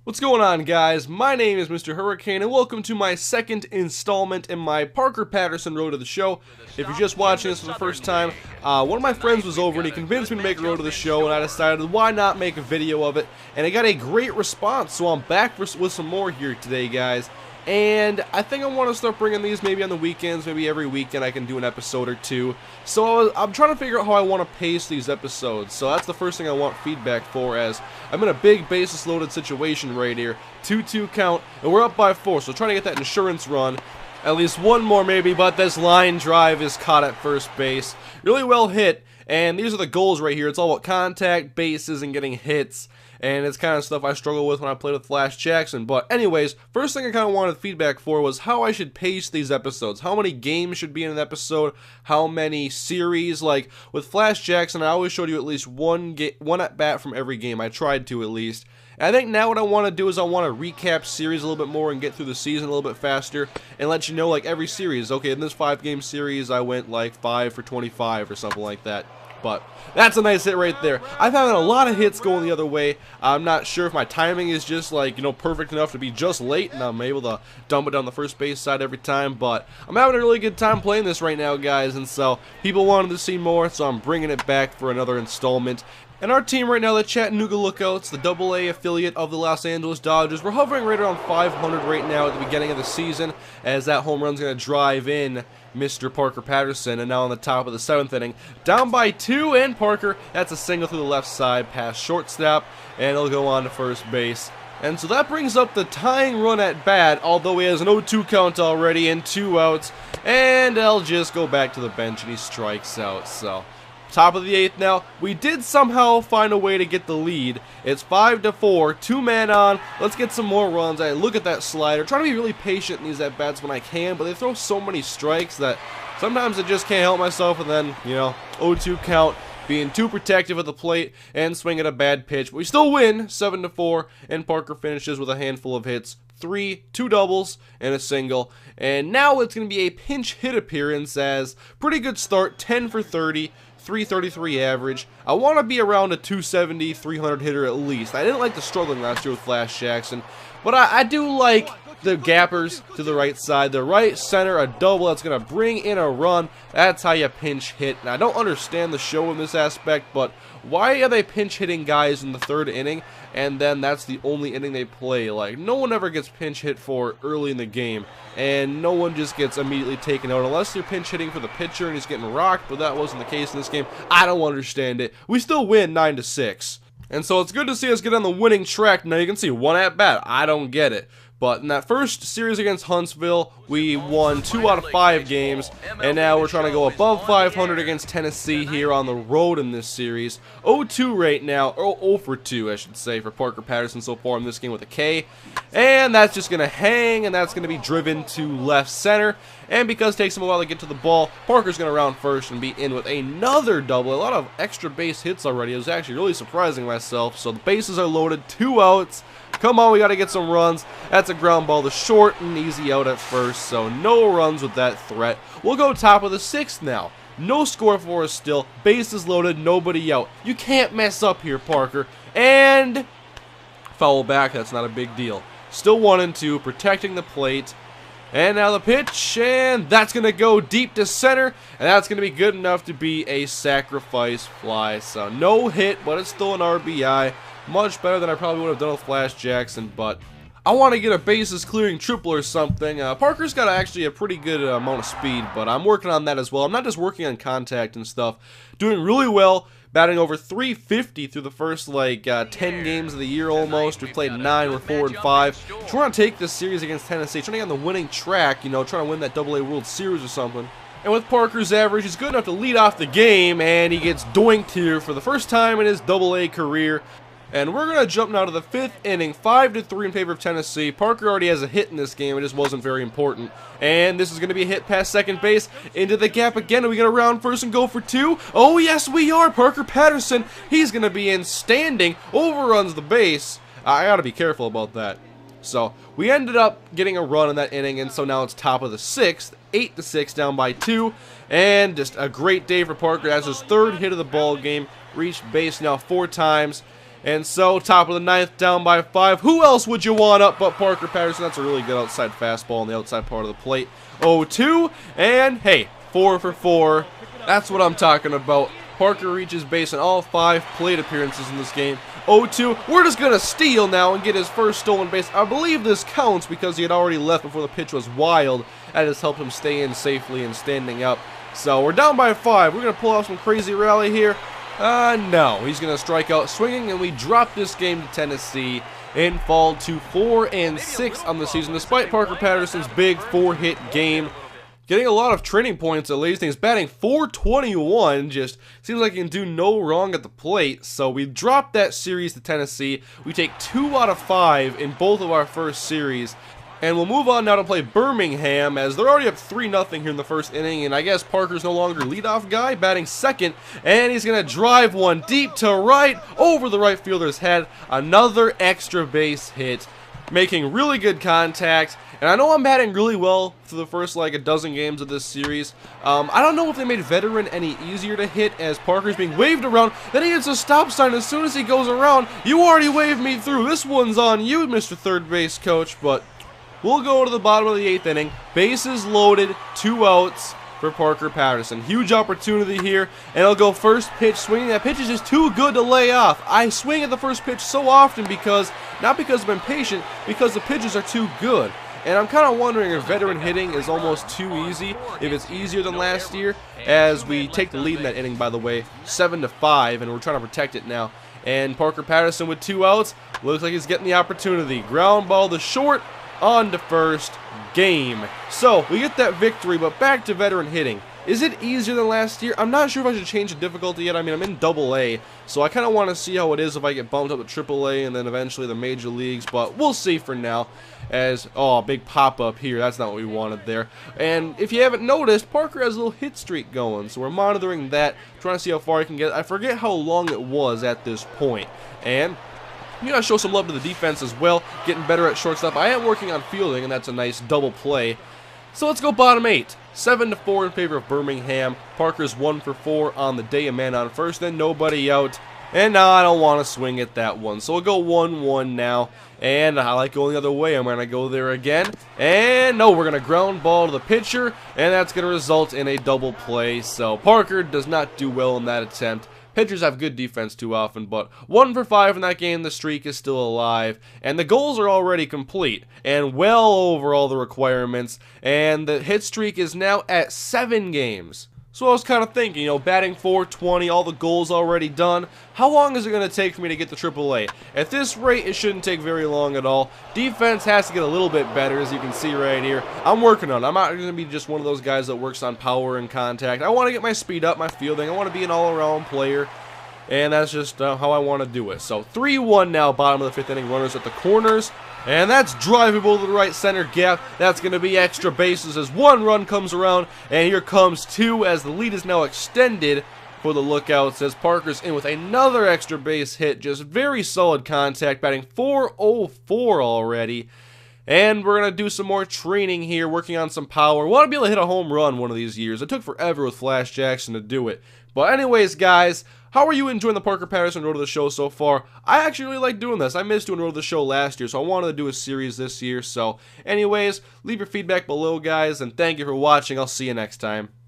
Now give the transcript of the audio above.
What's going on, guys? My name is Mr. Hurricane, and welcome to my second installment in my Parker Patterson Road to the Show. If you're just watching this for the first time, one of my friends was over and he convinced me to make a road to the show, and I decided why not make a video of it, and I got a great response, so I'm back with some more here today, guys. And I think I want to start bringing these maybe on the weekends, maybe every weekend I can do an episode or two. So I'm trying to figure out how I want to pace these episodes. So that's the first thing I want feedback for, as I'm in a big bases loaded situation right here. 2-2 count, and we're up by 4, so trying to get that insurance run. At least one more maybe, but this line drive is caught at first base. Really well hit, and these are the goals right here. It's all about contact, bases, and getting hits. And it's kind of stuff I struggle with when I played with Flash Jackson. But anyways, first thing I kind of wanted feedback for was how I should pace these episodes. How many games should be in an episode? How many series? Like with Flash Jackson, I always showed you at least one at bat from every game. I tried to at least. And I think now what I want to do is I want to recap series a little bit more and get through the season a little bit faster and let you know like every series. Okay, in this 5-game series, I went like 5 for 25 or something like that. But that's a nice hit right there. I've had a lot of hits going the other way. I'm not sure if my timing is just like, perfect enough to be just late and I'm able to dump it down the first base side every time. But I'm having a really good time playing this right now, guys. And so people wanted to see more, so I'm bringing it back for another installment. And our team right now, the Chattanooga Lookouts, the AA affiliate of the Los Angeles Dodgers, we're hovering right around 500 right now at the beginning of the season, as that home run's going to drive in Mr. Parker Patterson, and now on the top of the 7th inning, down by 2, and Parker, that's a single through the left side past shortstop, and it'll go on to first base. And so that brings up the tying run at bat, although he has an 0-2 count already and 2 outs, and I'll just go back to the bench and he strikes out. So top of the 8th now. We did somehow find a way to get the lead. It's 5-4, 2-man on. Let's get some more runs. I look at that slider. Trying to be really patient in these at-bats when I can, but they throw so many strikes that sometimes I just can't help myself, and then, 0-2 count, being too protective at the plate and swinging a bad pitch. But we still win 7-4, and Parker finishes with a handful of hits. 2 doubles, and a single. And now it's going to be a pinch hit appearance, as pretty good start, 10 for 30. 333 average. I want to be around a 270, 300 hitter at least. I didn't like the struggling last year with Flash Jackson, but I do like the gappers to the right side. The right center, a double that's going to bring in a run. That's how you pinch hit. And I don't understand the show in this aspect, but why are they pinch hitting guys in the 3rd inning, and then that's the only inning they play? Like, no one ever gets pinch hit for early in the game, and no one just gets immediately taken out unless you're pinch hitting for the pitcher and he's getting rocked, but that wasn't the case in this game. I don't understand it. We still win 9-6. And so it's good to see us get on the winning track. Now you can see 1 at bat. I don't get it. But in that first series against Huntsville, we won 2 out of 5 games, and now we're trying to go above 500 against Tennessee here on the road in this series. 0-2 right now, or 0 for 2, I should say, for Parker Patterson so far in this game with a K. And that's just going to hang, and that's going to be driven to left center. And because it takes him a while to get to the ball, Parker's going to round first and be in with another double. A lot of extra base hits already. It was actually really surprising myself. So the bases are loaded, 2 outs. Come on, we got to get some runs. That's a ground ball to short and easy out at first, so no runs with that threat. We'll go top of the 6th now. No score for us still. Bases loaded, nobody out. You can't mess up here, Parker. And foul back, that's not a big deal. Still 1-2, protecting the plate. And now the pitch, and that's going to go deep to center, and that's going to be good enough to be a sacrifice fly. So no hit, but it's still an RBI. Much better than I probably would have done with Flash Jackson, but I want to get a bases clearing triple or something. Parker's got actually a pretty good amount of speed, but I'm working on that as well. I'm not just working on contact and stuff. Doing really well, batting over 350 through the first 10 games of the year almost. We played 9, we're 4-5. Trying to take this series against Tennessee, trying to get on the winning track, trying to win that AA World Series or something. And with Parker's average, he's good enough to lead off the game, and he gets doinked here for the first time in his AA career. And we're going to jump now to the 5th inning, 5-3 in favor of Tennessee. Parker already has a hit in this game. It just wasn't very important. And this is going to be a hit past second base into the gap again. Are we going to round first and go for 2? Oh, yes, we are. Parker Patterson, he's going to be in standing, overruns the base. I got to be careful about that. So we ended up getting a run in that inning, and so now it's top of the 6th, 8-6, down by 2. And just a great day for Parker. That's his 3rd hit of the ball game. Reached base now 4 times. And so, top of the ninth, down by 5. Who else would you want up but Parker Patterson? That's a really good outside fastball on the outside part of the plate. 0-2, and hey, 4 for 4. That's what I'm talking about. Parker reaches base in all 5 plate appearances in this game. 0-2. We're just going to steal now and get his first stolen base. I believe this counts because he had already left before the pitch was wild. That just helped him stay in safely and standing up. So we're down by 5. We're going to pull off some crazy rally here. No. He's going to strike out swinging, and we drop this game to Tennessee and fall to 4-6 on the season, despite Parker Patterson's big 4-hit game. Getting a lot of training points at least. He's batting .421. Just seems like he can do no wrong at the plate. So we dropped that series to Tennessee. We take 2 out of 5 in both of our first series. And we'll move on now to play Birmingham, as they're already up 3-0 here in the first inning. And I guess Parker's no longer leadoff guy, batting second. And he's going to drive one deep to right, over the right fielder's head. Another extra base hit, making really good contact. And I know I'm batting really well for the first like a dozen games of this series. I don't know if they made veteran any easier to hit, as Parker's being waved around. Then he hits a stop sign as soon as he goes around. You already waved me through. This one's on you, Mr. Third Base Coach. But we'll go to the bottom of the 8th inning. Bases loaded, 2 outs for Parker Patterson. Huge opportunity here, and he'll go first pitch swinging. That pitch is just too good to lay off. I swing at the first pitch so often because, not because I'm impatient, because the pitches are too good. And I'm kind of wondering if veteran hitting is almost too easy, if it's easier than last year, as we take the lead in that inning, by the way, 7-5, and we're trying to protect it now. And Parker Patterson with 2 outs, looks like he's getting the opportunity. Ground ball to short, on to first, game. So, we get that victory, but back to veteran hitting. Is it easier than last year? I'm not sure if I should change the difficulty yet. I mean, I'm in AA, so I kind of want to see how it is if I get bumped up to AAA and then eventually the major leagues, but we'll see for now. As, oh, big pop-up here. That's not what we wanted there. And if you haven't noticed, Parker has a little hit streak going, so we're monitoring that, trying to see how far he can get. I forget how long it was at this point. And you gotta show some love to the defense as well, getting better at shortstop. I am working on fielding, and that's a nice double play. So let's go bottom 8. 7-4 in favor of Birmingham. Parker's 1 for 4 on the day. A man on first, then nobody out. And now I don't want to swing at that one. So we'll go 1-1 now. And I like going the other way. I'm going to go there again. And no, we're going to ground ball to the pitcher. And that's going to result in a double play. So Parker does not do well in that attempt. Pitchers have good defense too often, but 1 for 5 in that game. The streak is still alive, and the goals are already complete and well over all the requirements, and the hit streak is now at 7 games. So I was kind of thinking, you know, batting .420, all the goals already done. How long is it going to take for me to get to AAA? At this rate, it shouldn't take very long at all. Defense has to get a little bit better, as you can see right here. I'm working on it. I'm not going to be just one of those guys that works on power and contact. I want to get my speed up, my fielding. I want to be an all-around player, and that's just how I want to do it. So 3-1 now, bottom of the 5th inning, runners at the corners. And that's drivable to the right center gap. That's going to be extra bases as 1 run comes around. And here comes 2 as the lead is now extended for the Lookouts, as Parker's in with another extra base hit. Just very solid contact, batting .404 already. And we're going to do some more training here, working on some power. Want to be able to hit a home run one of these years. It took forever with Flash Jackson to do it. But anyways, guys, how are you enjoying the Parker Patterson Road to the Show so far? I actually really like doing this. I missed doing Road to the Show last year, so I wanted to do a series this year. So anyways, leave your feedback below, guys, and thank you for watching. I'll see you next time.